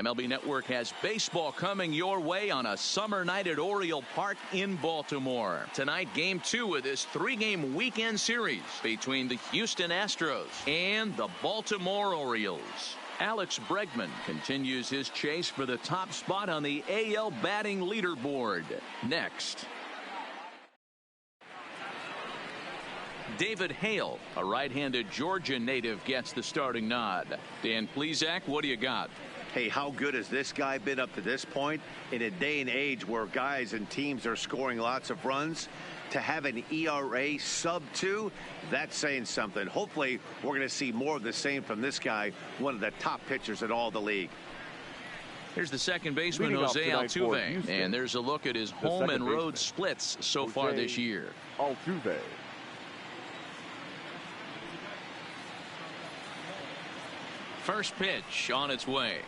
MLB Network has baseball coming your way on a summer night at Oriole Park in Baltimore. Tonight, Game 2 of this 3-game weekend series between the Houston Astros and the Baltimore Orioles. Alex Bregman continues his chase for the top spot on the AL batting leaderboard. Next. David Hale, a right-handed Georgia native, gets the starting nod. Dan Plesac, what do you got? Hey, how good has this guy been up to this point? In a day and age where guys and teams are scoring lots of runs, to have an ERA sub-2, that's saying something. Hopefully, we're going to see more of the same from this guy, one of the top pitchers in all the league. Here's the second baseman, Jose Altuve, and there's a look at his home and road splits so far this year. Altuve. First pitch on its way.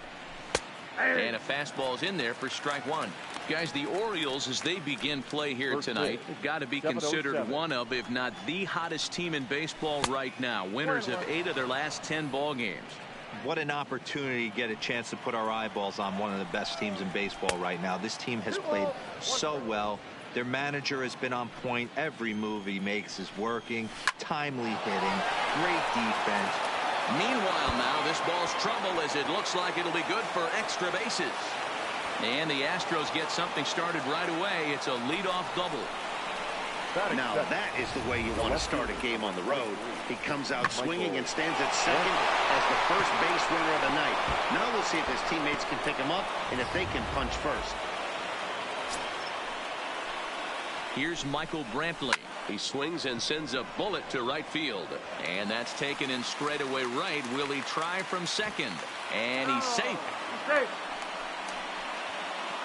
And a fastball's in there for strike one. Guys, the Orioles, as they begin play here tonight, have got to be considered one of, if not the hottest team in baseball right now. Winners of 8 of their last 10 ball games. What an opportunity to get a chance to put our eyeballs on one of the best teams in baseball right now. This team has played so well. Their manager has been on point. Every move he makes is working. Timely hitting. Great defense. Meanwhile now, this ball's trouble as it looks like it'll be good for extra bases. And the Astros get something started right away. It's a leadoff double. Now that is the way you want to start a game on the road. He comes out swinging and stands at second as the first base runner of the night. Now we'll see if his teammates can pick him up and if they can punch first. Here's Michael Brantley. He swings and sends a bullet to right field. And that's taken in straightaway right. Will he try from second? And he's safe.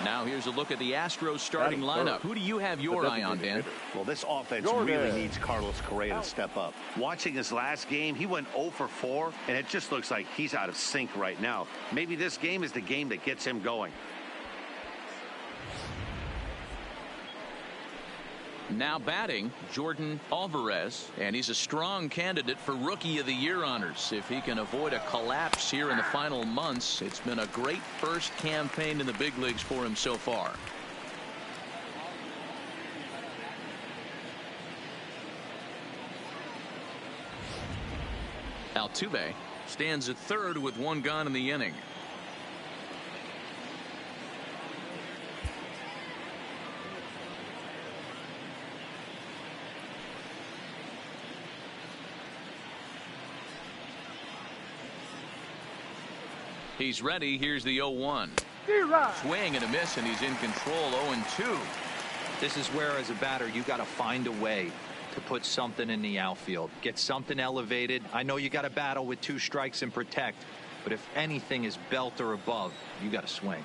Now here's a look at the Astros starting lineup. Who do you have your eye on, Dan? Well, this offense really needs Carlos Correa to step up. Watching his last game, he went 0 for 4, and it just looks like he's out of sync right now. Maybe this game is the game that gets him going. Now batting, Jordan Alvarez, and he's a strong candidate for Rookie of the Year honors. If he can avoid a collapse here in the final months, it's been a great first campaign in the big leagues for him so far. Altuve stands at third with 1 gone in the inning. He's ready. Here's the 0-1. Swing and a miss, and he's in control. 0-2. This is where, as a batter, you got to find a way to put something in the outfield. Get something elevated. I know you got to battle with 2 strikes and protect, but if anything is belt or above, you got to swing.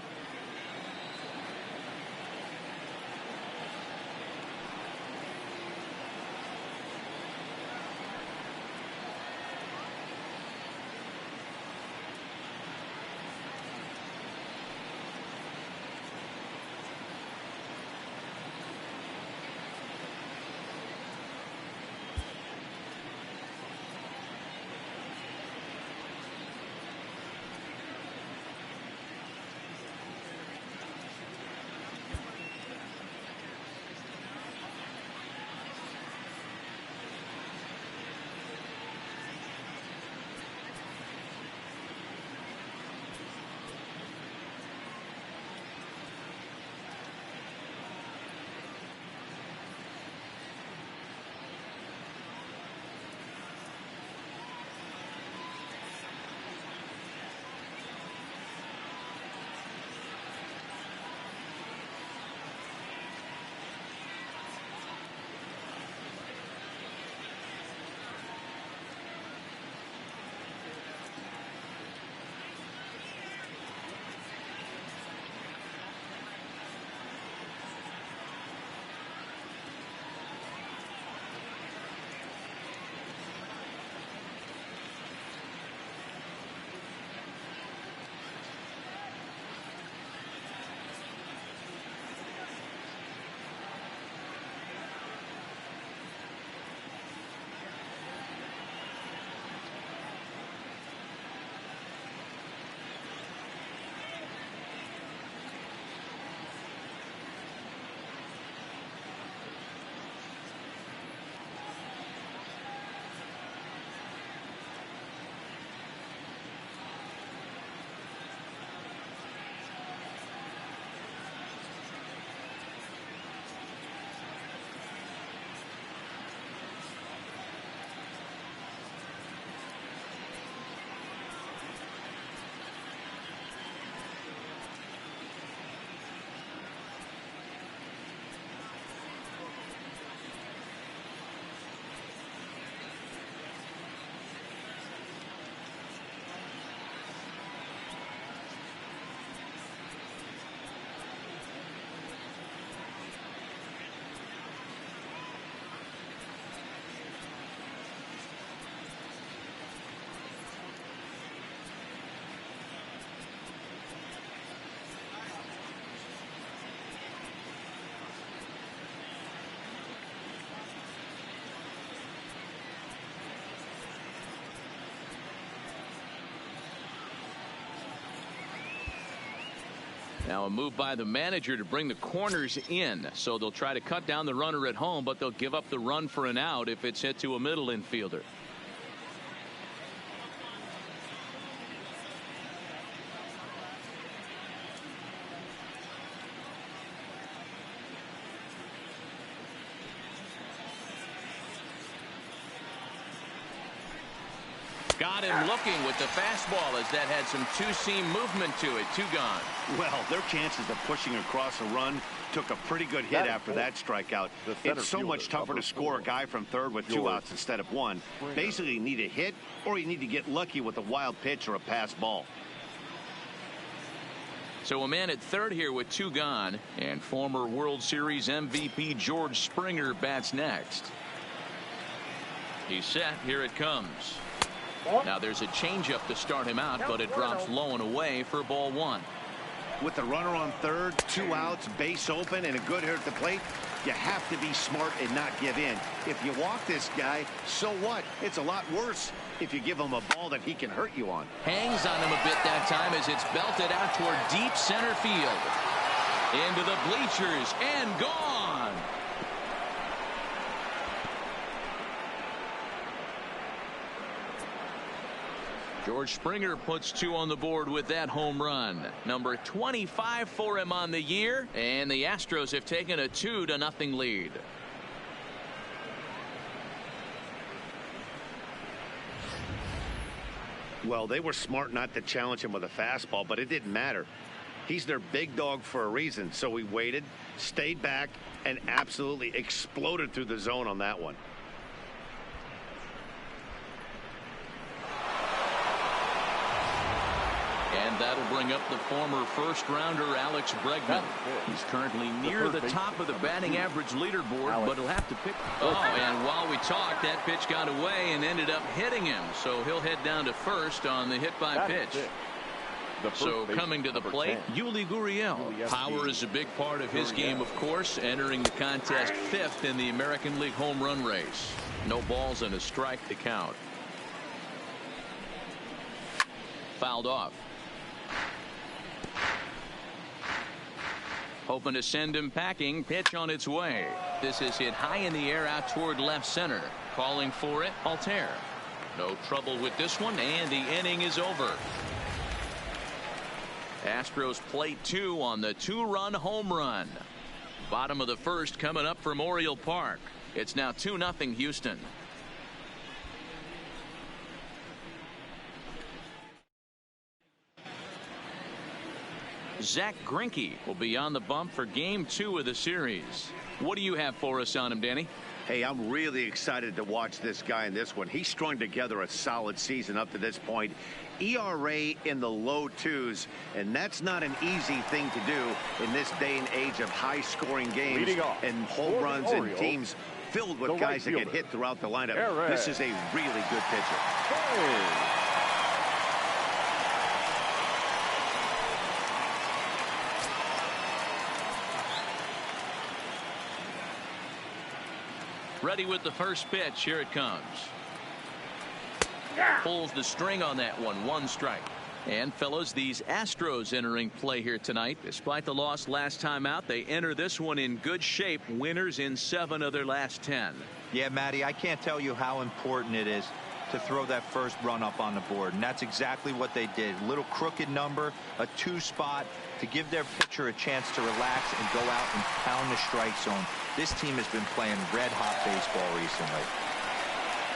Now a move by the manager to bring the corners in. So they'll try to cut down the runner at home, but they'll give up the run for an out if it's hit to a middle infielder. Got him looking with the fastball as that had some two-seam movement to it. 2 gone. Well, their chances of pushing across a run took a pretty good hit after that strikeout. It's so much tougher to score a guy from third with 2 outs instead of 1. Basically, you need a hit or you need to get lucky with a wild pitch or a pass ball. So a man at third here with 2 gone, and former World Series MVP George Springer bats next. He's set. Here it comes. Now there's a changeup to start him out, but it drops low and away for ball 1. With the runner on third, 2 outs, base open, and a good hitter at the plate, you have to be smart and not give in. If you walk this guy, so what? It's a lot worse if you give him a ball that he can hurt you on. Hangs on him a bit that time as it's belted out toward deep center field. Into the bleachers and gone. George Springer puts 2 on the board with that home run. Number 25 for him on the year, and the Astros have taken a 2-0 lead. Well, they were smart not to challenge him with a fastball, but it didn't matter. He's their big dog for a reason, so he waited, stayed back, and absolutely exploded through the zone on that one. And that'll bring up the former first-rounder Alex Bregman. He's currently near the top of the batting average leaderboard, but he'll have to pick. Oh, and while we talked, that pitch got away and ended up hitting him. So he'll head down to first on the hit-by-pitch. So coming to the plate, Yuli Gurriel. Power is a big part of his game, of course, entering the contest 5th in the American League home run race. No balls and a strike to count. Fouled off. Hoping to send him packing. Pitch on its way. This is hit high in the air out toward left center. Calling for it, Altair. No trouble with this one, and the inning is over. Astros plate 2 on the 2-run home run. Bottom of the first coming up for Memorial Park. It's now 2-0 Houston. Zach Greinke will be on the bump for game 2 of the series. What do you have for us on him, Danny? Hey, I'm really excited to watch this guy in this one. He's strung together a solid season up to this point. ERA in the low 2s, and that's not an easy thing to do in this day and age of high-scoring games and home runs and teams filled with guys that get hit throughout the lineup. This is a really good pitcher. Ready with the first pitch. Here it comes. Pulls the string on that one. 1 strike. And fellows, these Astros entering play here tonight. Despite the loss last time out, they enter this one in good shape. Winners in 7 of their last 10. Yeah, Matty, I can't tell you how important it is to throw that first run up on the board, and that's exactly what they did. Little crooked number, a 2 spot to give their pitcher a chance to relax and go out and pound the strike zone. This team has been playing red-hot baseball recently.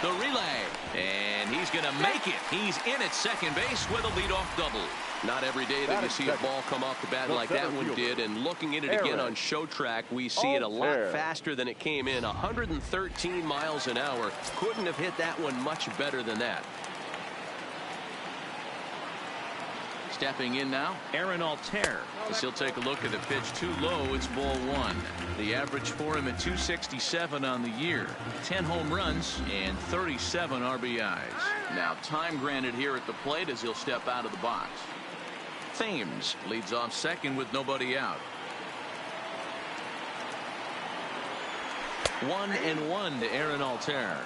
The relay, and he's going to make it. He's in at second base with a leadoff double. Not every day that you see a ball come off the bat like that one did, and looking at it again on Show Track, we see it a lot faster than it came in. 113 miles an hour. Couldn't have hit that one much better than that. Stepping in now, Aaron Altair. As he'll take a look at the pitch too low, it's ball 1. The average for him at 267 on the year. 10 home runs and 37 RBIs. Now time granted here at the plate as he'll step out of the box. Thames leads off second with nobody out. 1-1 to Aaron Altair.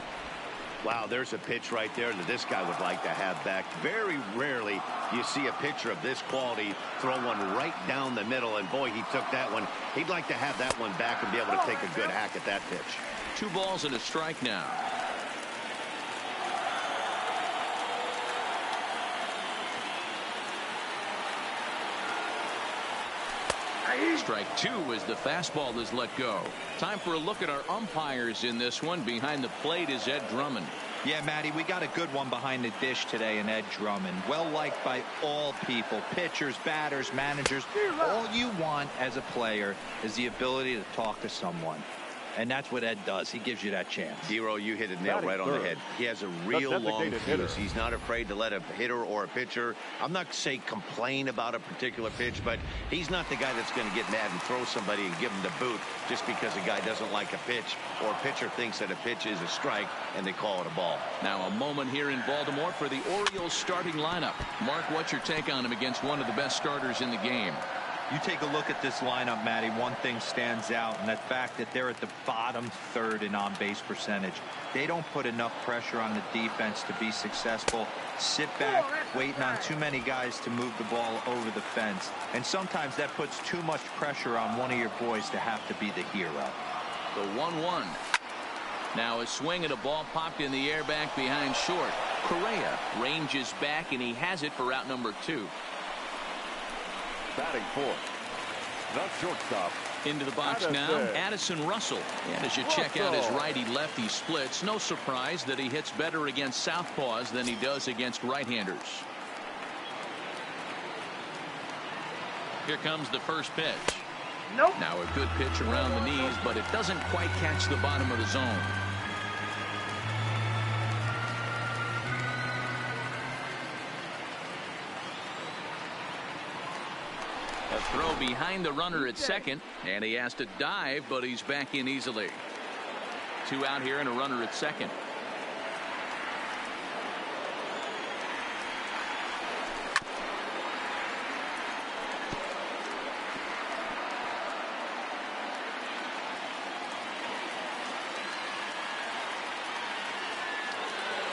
Wow, there's a pitch right there that this guy would like to have back. Very rarely you see a pitcher of this quality throw one right down the middle, and boy, he took that one. He'd like to have that one back and be able to take a good hack at that pitch. 2 balls and a strike now. Strike 2 as the fastball is let go. Time for a look at our umpires in this one. Behind the plate is Ed Drummond. Yeah, Matty, we got a good one behind the dish today in Ed Drummond. Well liked by all people, pitchers, batters, managers. All you want as a player is the ability to talk to someone. And that's what Ed does. He gives you that chance. Dero, you hit a nail right on the head. He has a real long fuse. He's not afraid to let a hitter or a pitcher, I'm not saying complain about a particular pitch, but he's not the guy that's going to get mad and throw somebody and give him the boot just because a guy doesn't like a pitch or a pitcher thinks that a pitch is a strike and they call it a ball. Now a moment here in Baltimore for the Orioles starting lineup. Mark, what's your take on him against one of the best starters in the game? You take a look at this lineup, Matty. One thing stands out, and that fact that they're at the bottom third in on-base percentage. They don't put enough pressure on the defense to be successful. Sit back, waiting on too many guys to move the ball over the fence. And sometimes that puts too much pressure on one of your boys to have to be the hero. The 1-1. Now a swing and a ball popped in the air back behind short. Correa ranges back, and he has it for out number 2. Batting fourth, the shortstop. Into the box now, Addison Russell. And as you check out his righty-lefty splits, no surprise that he hits better against southpaws than he does against right-handers. Here comes the first pitch. Nope. Now a good pitch around the knees, but it doesn't quite catch the bottom of the zone. A throw behind the runner at second, and he has to dive, but he's back in easily. 2 out here and a runner at second.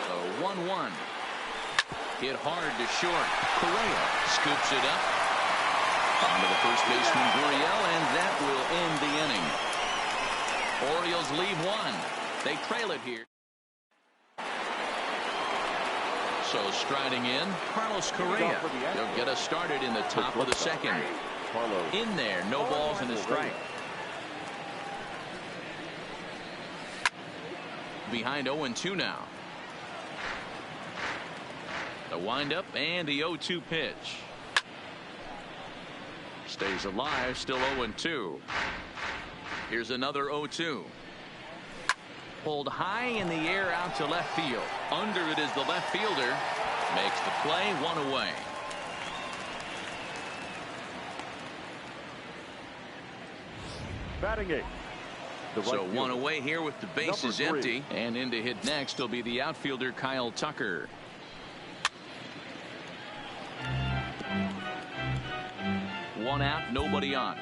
The 1-1. Hit hard to short. Correa scoops it up. Onto the first baseman, Gurriel, and that will end the inning. Orioles lead 1. They trail it here. So striding in, Carlos Correa. They'll get us started in the top of the second. In there, no balls and a strike. Behind 0-2 now. The windup and the 0-2 pitch. Stays alive, still 0-2. Here's another 0-2. Pulled high in the air out to left field. Under it is the left fielder. Makes the play, 1 away. Batting 8. So 1 away here with the bases empty. And in to hit next will be the outfielder Kyle Tucker. One out, nobody on.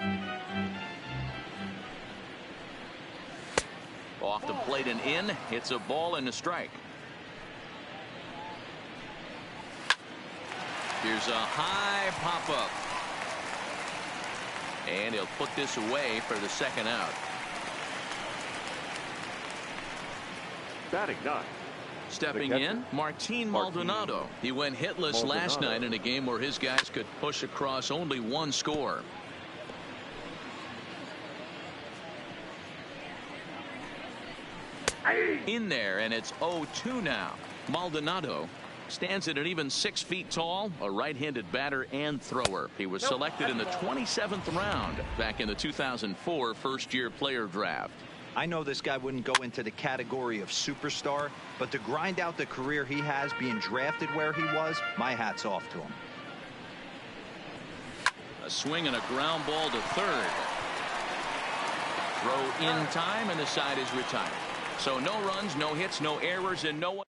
Off the plate and in. Hits a ball and a strike. Here's a high pop-up. And he'll put this away for the second out. Batting 9. Stepping in, Martin Maldonado. He went hitless last night in a game where his guys could push across only 1 score. In there, and it's 0-2 now. Maldonado stands at an even 6 feet tall, a right-handed batter and thrower. He was selected in the 27th round back in the 2004 first-year player draft. I know this guy wouldn't go into the category of superstar, but to grind out the career he has being drafted where he was, my hat's off to him. A swing and a ground ball to third. Throw in time, and the side is retired. So no runs, no hits, no errors, and no one.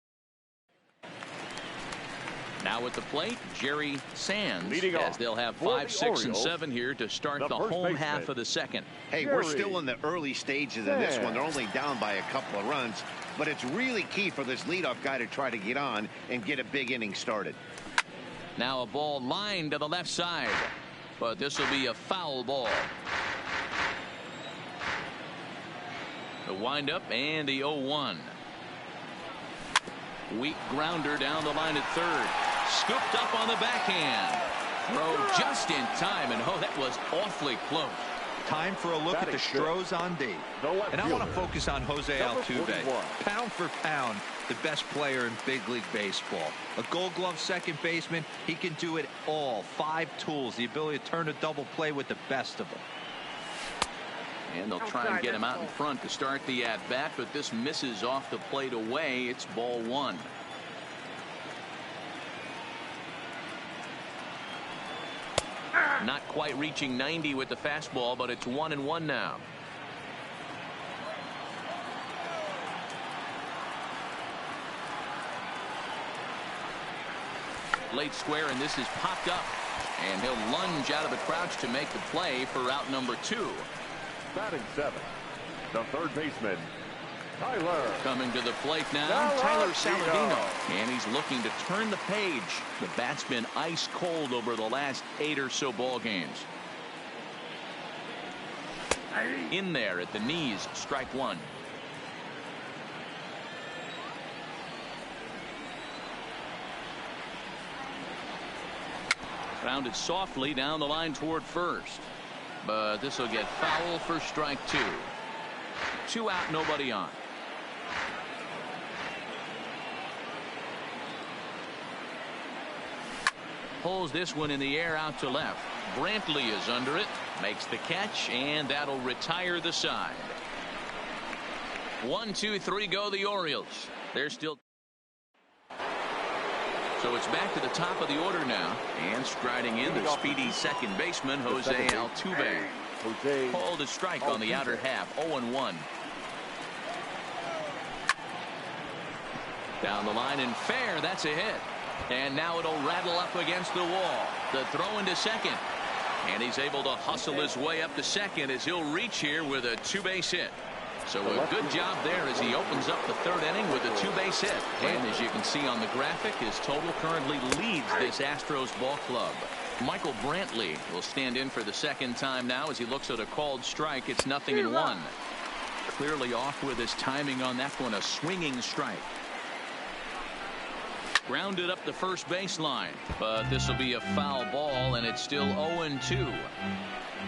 Now at the plate, Jerry Sands, Leading as off they'll have for 5, the 6, and Orioles, 7 here to start the first home baseman, half of the second. Hey, we're still in the early stages of this one. They're only down by a couple of runs, but it's really key for this leadoff guy to try to get on and get a big inning started. Now a ball lined to the left side, but this will be a foul ball. The windup and the 0-1. Weak grounder down the line at third. Scooped up on the backhand. Throw just in time, and oh, that was awfully close. Time for a look at the Strozon D. And I want to focus on Jose Altuve. Pound for pound, the best player in big league baseball. A Gold Glove second baseman, he can do it all. 5 tools, the ability to turn a double play with the best of them. And they'll try and get him out in front to start the at-bat, but this misses off the plate away. It's ball 1. Not quite reaching 90 with the fastball, but it's 1-1 now. Late square, and this is popped up. And he'll lunge out of the crouch to make the play for out number 2. Batting 7, the third baseman, Tyler. Coming to the plate now, Tyler Saladino. And he's looking to turn the page. The bat's been ice cold over the last 8 or so ball games. In there at the knees, strike 1. Grounded softly down the line toward first. But this will get foul for strike 2. 2 out, nobody on. Pulls this one in the air out to left. Brantley is under it, makes the catch, and that'll retire the side. 1, 2, 3 go the Orioles. They're still. So it's back to the top of the order now, and striding in the speedy second baseman Jose Altuve. Called a strike on the outer half. 0-1. Down the line and fair. That's a hit. And now it'll rattle up against the wall. The throw into second. And he's able to hustle his way up to second as he'll reach here with a 2-base hit. So a good job there as he opens up the 3rd inning with a 2-base hit. And as you can see on the graphic, his total currently leads this Astros ball club. Michael Brantley will stand in for the 2nd time now as he looks at a called strike. It's 0-1. Clearly off with his timing on that one. A swinging strike. Grounded up the first baseline, but this will be a foul ball, and it's still 0-2.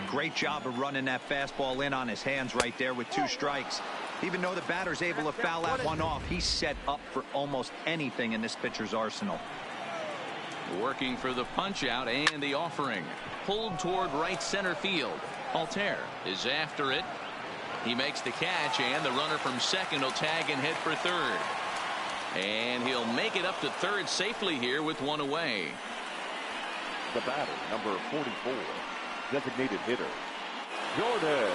Great job of running that fastball in on his hands right there with 2 strikes. Even though the batter's able to foul that one off, he's set up for almost anything in this pitcher's arsenal. Working for the punch out and the offering. Pulled toward right center field. Altair is after it. He makes the catch, and the runner from second will tag and hit for third. And he'll make it up to third safely here with 1 away. The batter, number 44, designated hitter, Jordan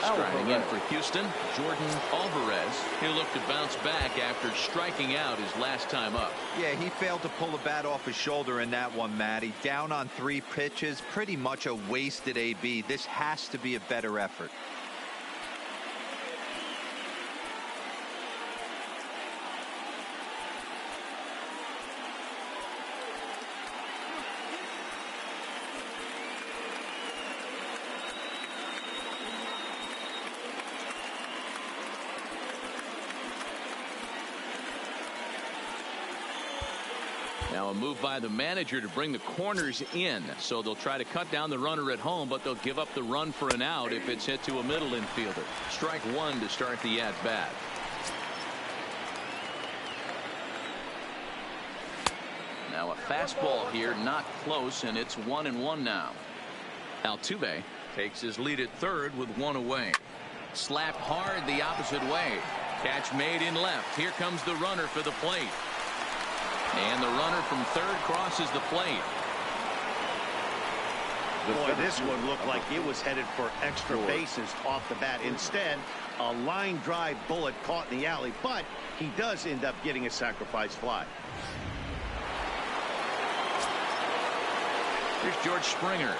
Striding in for Houston, Jordan Alvarez. He'll look to bounce back after striking out his last time up. Yeah, he failed to pull the bat off his shoulder in that one, Matty. Down on 3 pitches, pretty much a wasted AB. This has to be a better effort. Now a move by the manager to bring the corners in, so they'll try to cut down the runner at home, but they'll give up the run for an out if it's hit to a middle infielder. Strike 1 to start the at bat. Now a fastball here, not close, and it's 1-1 now. Altuve takes his lead at third with 1 away. Slapped hard the opposite way. Catch made in left. Here comes the runner for the plate. And the runner from third crosses the plate. Boy, this one looked like it was headed for extra bases off the bat. Instead, a line drive bullet caught in the alley, but he does end up getting a sacrifice fly. Here's George Springer.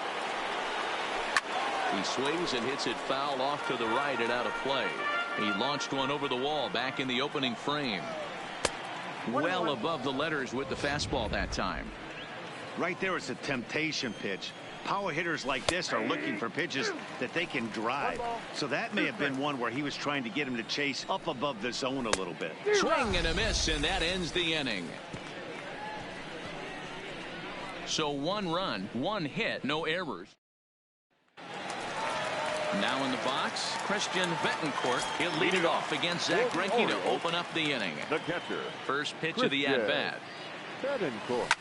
He swings and hits it foul off to the right and out of play. He launched one over the wall back in the opening frame. Well above the letters with the fastball that time. Right there is a temptation pitch. Power hitters like this are looking for pitches that they can drive. So that may have been one where he was trying to get him to chase up above the zone a little bit. Swing and a miss, and that ends the inning. So 1 run, 1 hit, no errors. Now in the box, Christian Betancourt. He'll lead it off against Zach Greinke to open up the inning. The catcher. First pitch of the at-bat. Betancourt.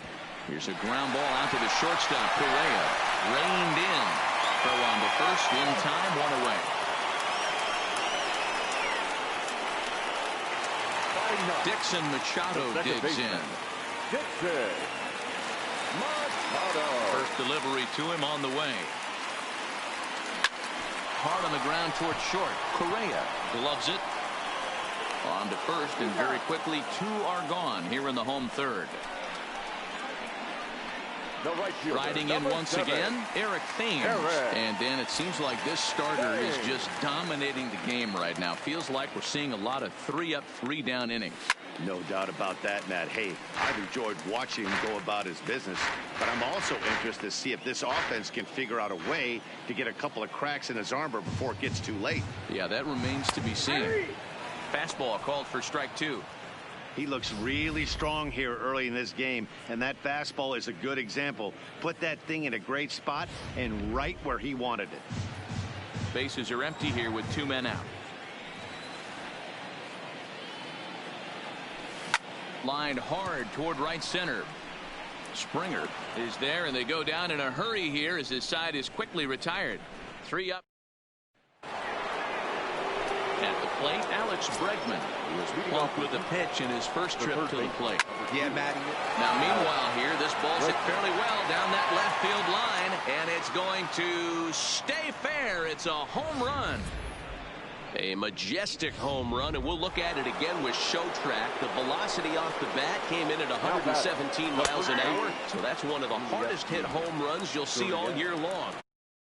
Here's a ground ball out to the shortstop. Correa reined in. Throw on to first in time, 1 away. Dixon Machado digs in. Dixon Machado. First delivery to him on the way. Hard on the ground towards short. Correa gloves it. On to first, and very quickly 2 are gone here in the home third. The right fielder, Riding in once 7. again, Eric Thames. And Dan, it seems like this starter is just dominating the game right now. Feels like we're seeing a lot of 3-up, 3-down innings. No doubt about that, Matt. Hey, I've enjoyed watching him go about his business, but I'm also interested to see if this offense can figure out a way to get a couple of cracks in his armor before it gets too late. Yeah, that remains to be seen. Fastball called for strike 2. He looks really strong here early in this game, and that fastball is a good example. Put that thing in a great spot and right where he wanted it. Bases are empty here with 2 men out. Lined hard toward right center. Springer is there, and they go down in a hurry here as his side is quickly retired. 3 up. At the plate, Alex Bregman, who was plunked with a pitch in his first trip to the plate. Yeah, Matty. Now, meanwhile here, this ball's hit fairly well down that left field line, and it's going to stay fair. It's a home run. A majestic home run, and we'll look at it again with Show Track. The velocity off the bat came in at 117 miles an hour, so that's one of the hardest hit home runs you'll see all year long.